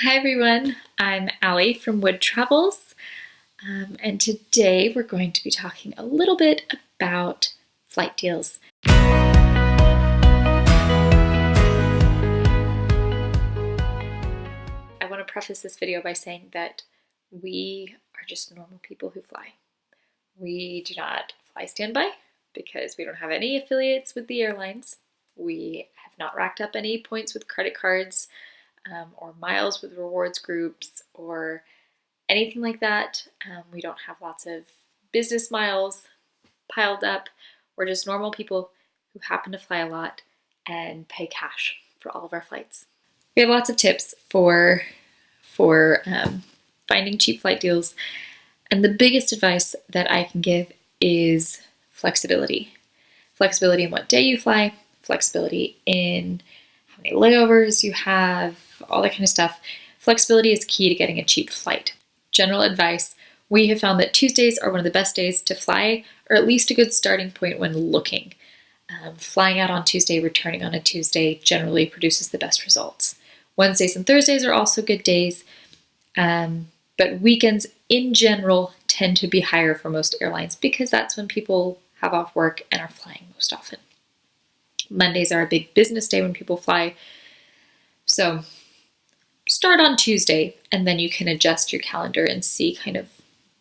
Hi everyone, I'm Allie from Wood Travels, and today we're going to be talking a little bit about flight deals. I want to preface this video by saying that we are just normal people who fly. We do not fly standby because we don't have any affiliates with the airlines. We have not racked up any points with credit cards or miles with rewards groups or anything like that. We don't have lots of business miles piled up. We're just normal people who happen to fly a lot and pay cash for all of our flights. We have lots of tips for finding cheap flight deals, and the biggest advice that I can give is flexibility. Flexibility in what day you fly, flexibility in how many layovers you have, all that kind of stuff. Flexibility is key to getting a cheap flight. General advice, we have found that Tuesdays are one of the best days to fly, or at least a good starting point when looking. Flying out on Tuesday, returning on a Tuesday generally produces the best results. Wednesdays and Thursdays are also good days, but weekends in general tend to be higher for most airlines because that's when people have off work and are flying most often. Mondays are a big business day when people fly, so start on Tuesday and then you can adjust your calendar and see kind of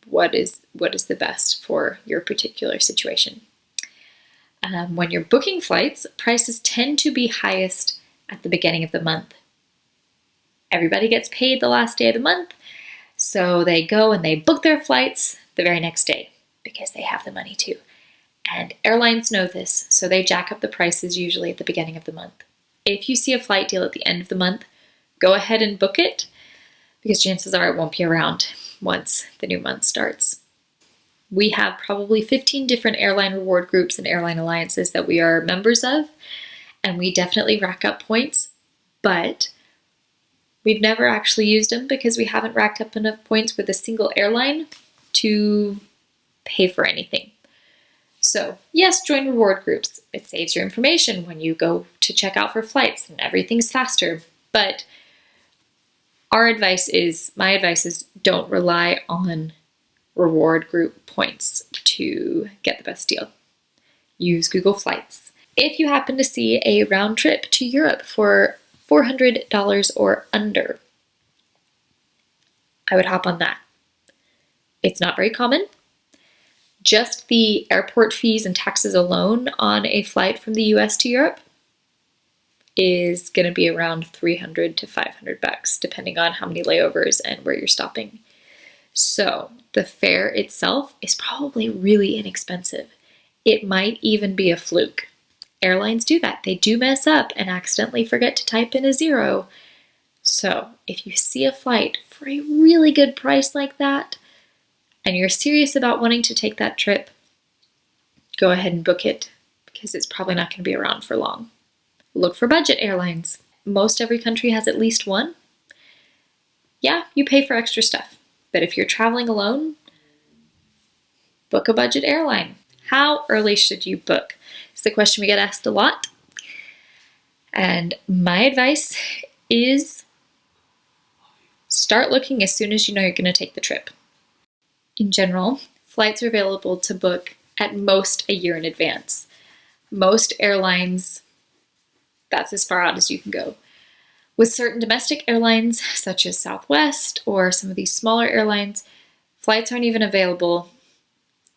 what is the best for your particular situation. When you're booking flights, prices tend to be highest at the beginning of the month. Everybody gets paid the last day of the month, so they go and they book their flights the very next day because they have the money to. And airlines know this, so they jack up the prices usually at the beginning of the month. If you see a flight deal at the end of the month, go ahead and book it because chances are it won't be around once the new month starts. We have probably 15 different airline reward groups and airline alliances that we are members of, and we definitely rack up points, but we've never actually used them because we haven't racked up enough points with a single airline to pay for anything. So yes, join reward groups. It saves your information when you go to check out for flights and everything's faster, but my advice is don't rely on reward group points to get the best deal. Use Google Flights. If you happen to see a round trip to Europe for $400 or under, I would hop on that. It's not very common. Just the airport fees and taxes alone on a flight from the US to Europe is going to be around $300 to $500, depending on how many layovers and where you're stopping. So the fare itself is probably really inexpensive. It might even be a fluke. Airlines do that. They do mess up and accidentally forget to type in a zero. So if you see a flight for a really good price like that, and you're serious about wanting to take that trip, go ahead and book it because it's probably not going to be around for long. Look for budget airlines. Most every country has at least one. Yeah, you pay for extra stuff, but if you're traveling alone, book a budget airline. How early should you book? It's the question we get asked a lot. And my advice is start looking as soon as you know you're going to take the trip. In general, flights are available to book at most a year in advance. Most airlines, that's as far out as you can go. With certain domestic airlines, such as Southwest or some of these smaller airlines, flights aren't even available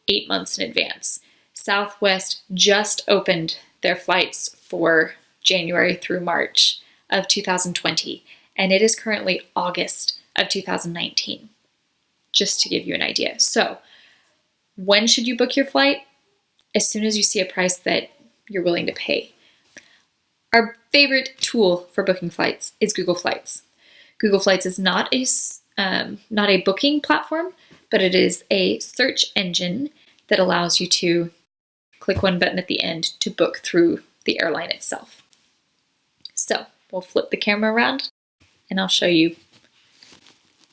8 months in advance. Southwest just opened their flights for January through March of 2020, and it is currently August of 2019. Just to give you an idea. So when should you book your flight? As soon as you see a price that you're willing to pay. Our favorite tool for booking flights is Google Flights. Google Flights is not a booking platform, but it is a search engine that allows you to click one button at the end to book through the airline itself. So we'll flip the camera around and I'll show you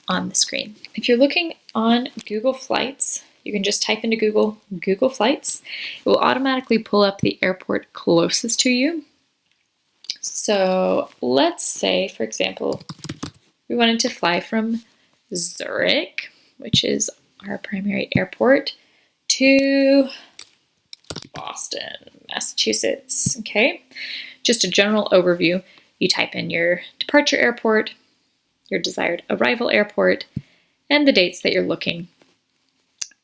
on the screen. If you're looking on Google Flights, you can just type into Google Flights. It will automatically pull up the airport closest to you. So let's say, for example, we wanted to fly from Zurich, which is our primary airport, to Boston, Massachusetts. Okay, just a general overview. You type in your departure airport, your desired arrival airport, and the dates that you're looking.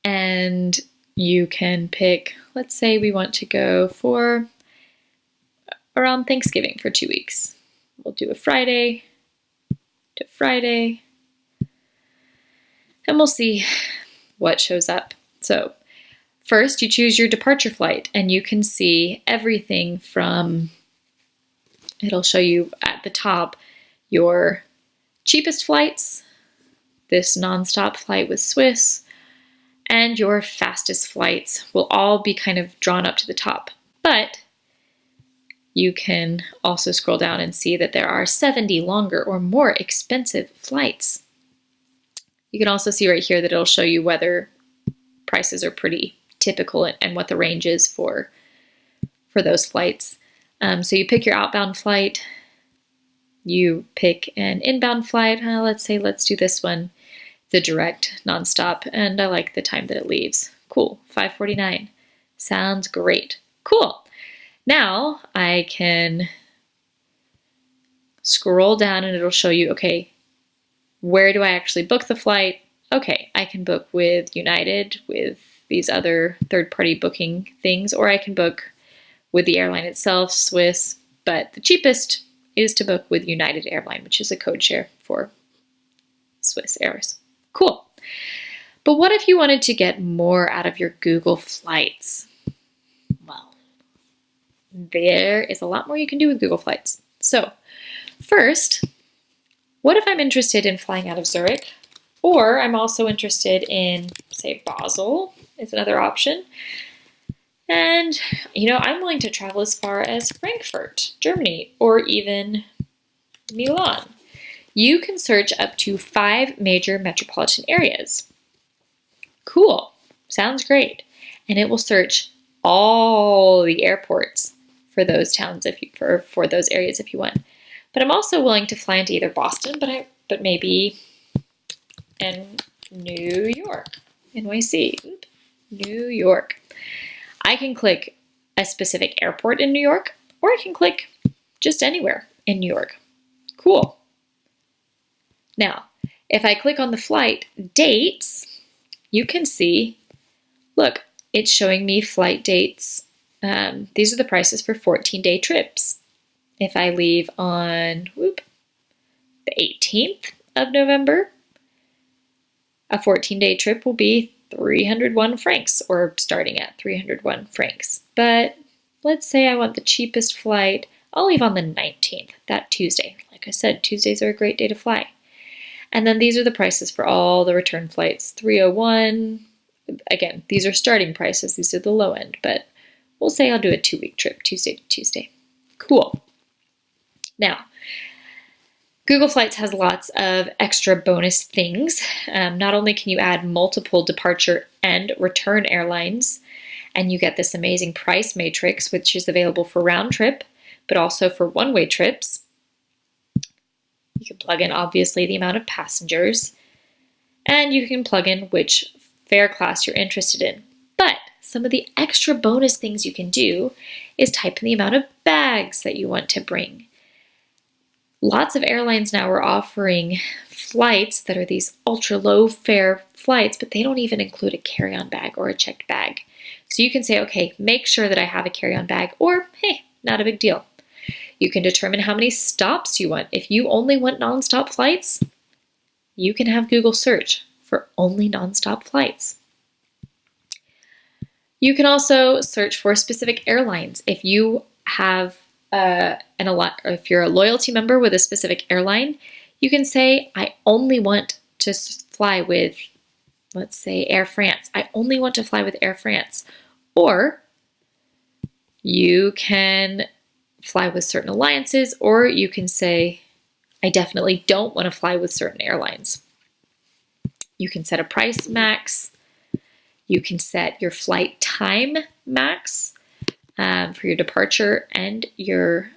And you can pick, let's say we want to go for around Thanksgiving for 2 weeks. We'll do a Friday to Friday, and we'll see what shows up. So first, you choose your departure flight, and you can see everything from, it'll show you at the top your cheapest flights, this nonstop flight with Swiss, and your fastest flights will all be kind of drawn up to the top. But you can also scroll down and see that there are 70 longer or more expensive flights. You can also see right here that it'll show you whether prices are pretty typical and what the range is for those flights. So you pick your outbound flight, you pick an inbound flight. Let's do this one, the direct nonstop, and I like the time that it leaves. Cool, 5:49. Sounds great. Cool. Now I can scroll down and it'll show you, okay, where do I actually book the flight? Okay, I can book with United, with these other third-party booking things, or I can book with the airline itself, Swiss, but the cheapest is to book with United Airline, which is a code share for Swiss Airs. Cool. But what if you wanted to get more out of your Google Flights? Well, there is a lot more you can do with Google Flights. So first, what if I'm interested in flying out of Zurich, or I'm also interested in, say, Basel is another option. And, I'm willing to travel as far as Frankfurt, Germany, or even Milan. You can search up to 5 major metropolitan areas. Cool. Sounds great. And it will search all the airports for those towns for those areas if you want. But I'm also willing to fly into either Boston, but maybe in New York, NYC, New York. I can click a specific airport in New York, or I can click just anywhere in New York. Cool. Now, if I click on the flight dates, you can see, look, it's showing me flight dates. These are the prices for 14-day trips. If I leave on the 18th of November, a 14-day trip will be 301 francs, or starting at 301 francs. But let's say I want the cheapest flight. I'll leave on the 19th, that Tuesday. Like I said, Tuesdays are a great day to fly. And then these are the prices for all the return flights. 301, again, these are starting prices. These are the low end, but we'll say I'll do a 2-week trip, Tuesday to Tuesday. Cool. Now, Google Flights has lots of extra bonus things. Not only can you add multiple departure and return airlines, and you get this amazing price matrix, which is available for round trip, but also for one-way trips. You can plug in, obviously, the amount of passengers, and you can plug in which fare class you're interested in. But some of the extra bonus things you can do is type in the amount of bags that you want to bring. Lots of airlines now are offering flights that are these ultra low fare flights, but they don't even include a carry-on bag or a checked bag. So you can say, okay, make sure that I have a carry-on bag, or hey, not a big deal. You can determine how many stops you want. If you only want nonstop flights, you can have Google search for only nonstop flights. You can also search for specific airlines. If you have if you're a loyalty member with a specific airline, you can say, I only want to fly with, let's say, Air France. I only want to fly with Air France. Or you can fly with certain alliances, or you can say, I definitely don't want to fly with certain airlines. You can set a price max. You can set your flight time max for your departure and your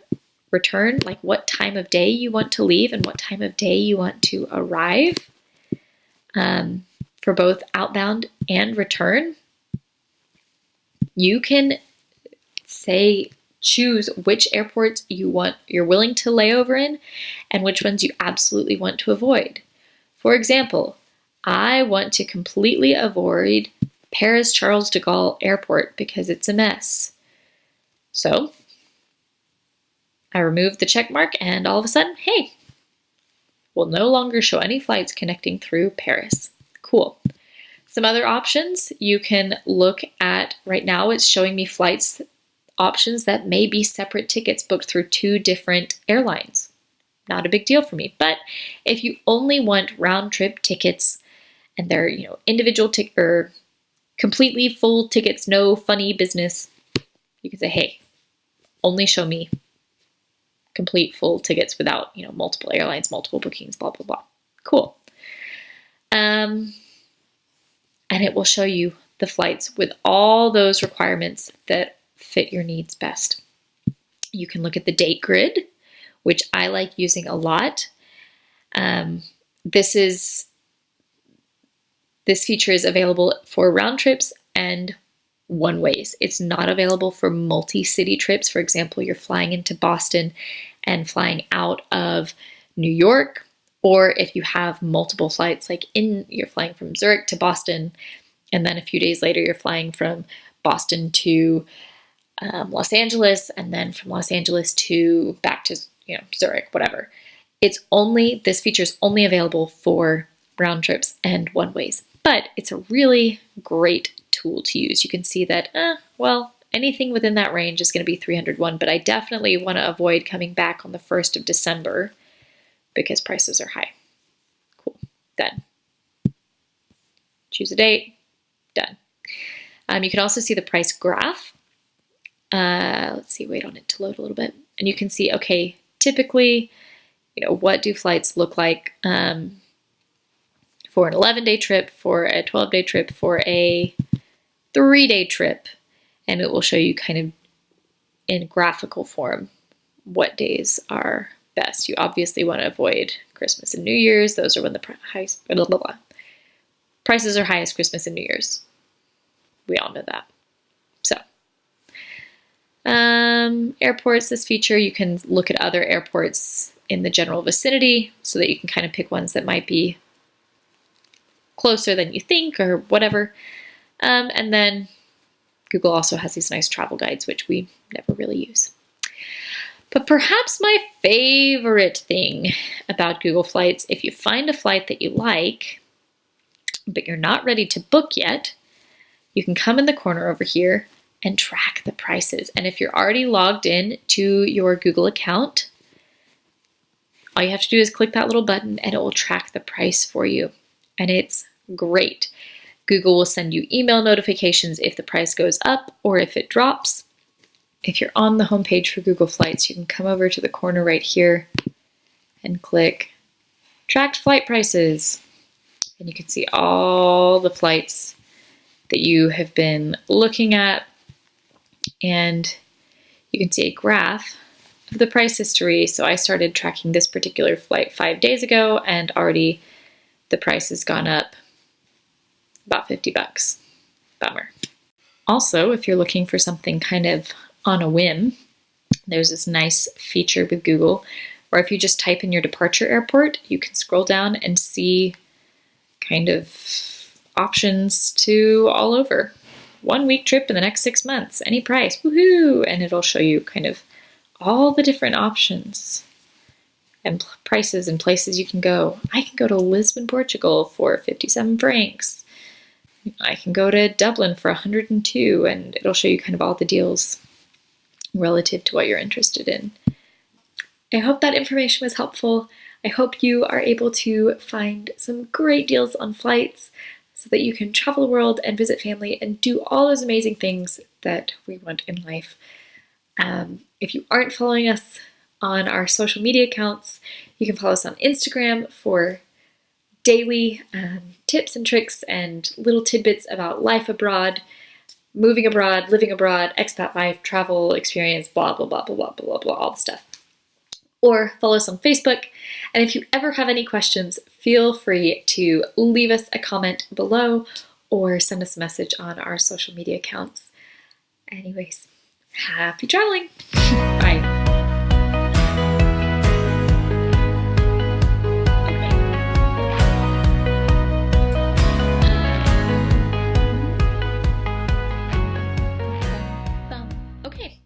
return, like what time of day you want to leave and what time of day you want to arrive for both outbound and return, you can choose which airports you're willing to lay over in and which ones you absolutely want to avoid. For example, I want to completely avoid Paris Charles de Gaulle Airport because it's a mess. So I removed the check mark and all of a sudden, hey, we'll no longer show any flights connecting through Paris. Cool. Some other options you can look at right now, it's showing me flights options that may be separate tickets booked through 2 different airlines. Not a big deal for me, but if you only want round trip tickets and they're, individual or completely full tickets, no funny business, you can say, hey, only show me complete full tickets without, multiple airlines, multiple bookings, blah, blah, blah. Cool. And it will show you the flights with all those requirements that fit your needs best. You can look at the date grid, which I like using a lot. This feature is available for round trips and one ways. It's not available for multi-city trips. For example, you're flying into Boston and flying out of New York, or if you have multiple flights, like you're flying from Zurich to Boston, and then a few days later you're flying from Boston to Los Angeles, and then from Los Angeles to back to Zurich, whatever. This feature is only available for round trips and one ways, but it's a really great tool to use. You can see that, anything within that range is going to be 301, but I definitely want to avoid coming back on the 1st of December because prices are high. Cool. Done. Choose a date. Done. You can also see the price graph. Let's see, wait on it to load a little bit. And you can see, okay, typically, what do flights look like for an 11-day trip, for a 12-day trip, for a 3-day trip. And it will show you kind of in graphical form what days are best. You obviously want to avoid Christmas and New Year's. Those are when the prices are highest, Christmas and New Year's. We all know that. So, airports, this feature, you can look at other airports in the general vicinity so that you can kind of pick ones that might be closer than you think or whatever. And then Google also has these nice travel guides, which we never really use. But perhaps my favorite thing about Google Flights, if you find a flight that you like, but you're not ready to book yet, you can come in the corner over here and track the prices. And if you're already logged in to your Google account, all you have to do is click that little button and it will track the price for you. And it's great. Google will send you email notifications if the price goes up or if it drops. If you're on the homepage for Google Flights, you can come over to the corner right here and click Tracked Flight Prices. And you can see all the flights that you have been looking at. And you can see a graph of the price history. So I started tracking this particular flight 5 days ago, and already the price has gone up about $50. Bummer. Also, if you're looking for something kind of on a whim, there's this nice feature with Google where if you just type in your departure airport, you can scroll down and see kind of options to all over. 1 week trip in the next 6 months, any price, woohoo! And it'll show you kind of all the different options and prices and places you can go. I can go to Lisbon, Portugal for 57 francs. I can go to Dublin for 102, and it'll show you kind of all the deals relative to what you're interested in. I hope that information was helpful. I hope you are able to find some great deals on flights so that you can travel the world and visit family and do all those amazing things that we want in life. If you aren't following us on our social media accounts, you can follow us on Instagram for daily tips and tricks and little tidbits about life abroad, moving abroad, living abroad, expat life, travel experience, blah, blah, blah, blah, blah, blah, blah, all the stuff. or follow us on Facebook. And if you ever have any questions, feel free to leave us a comment below or send us a message on our social media accounts. Anyways, happy traveling! Bye!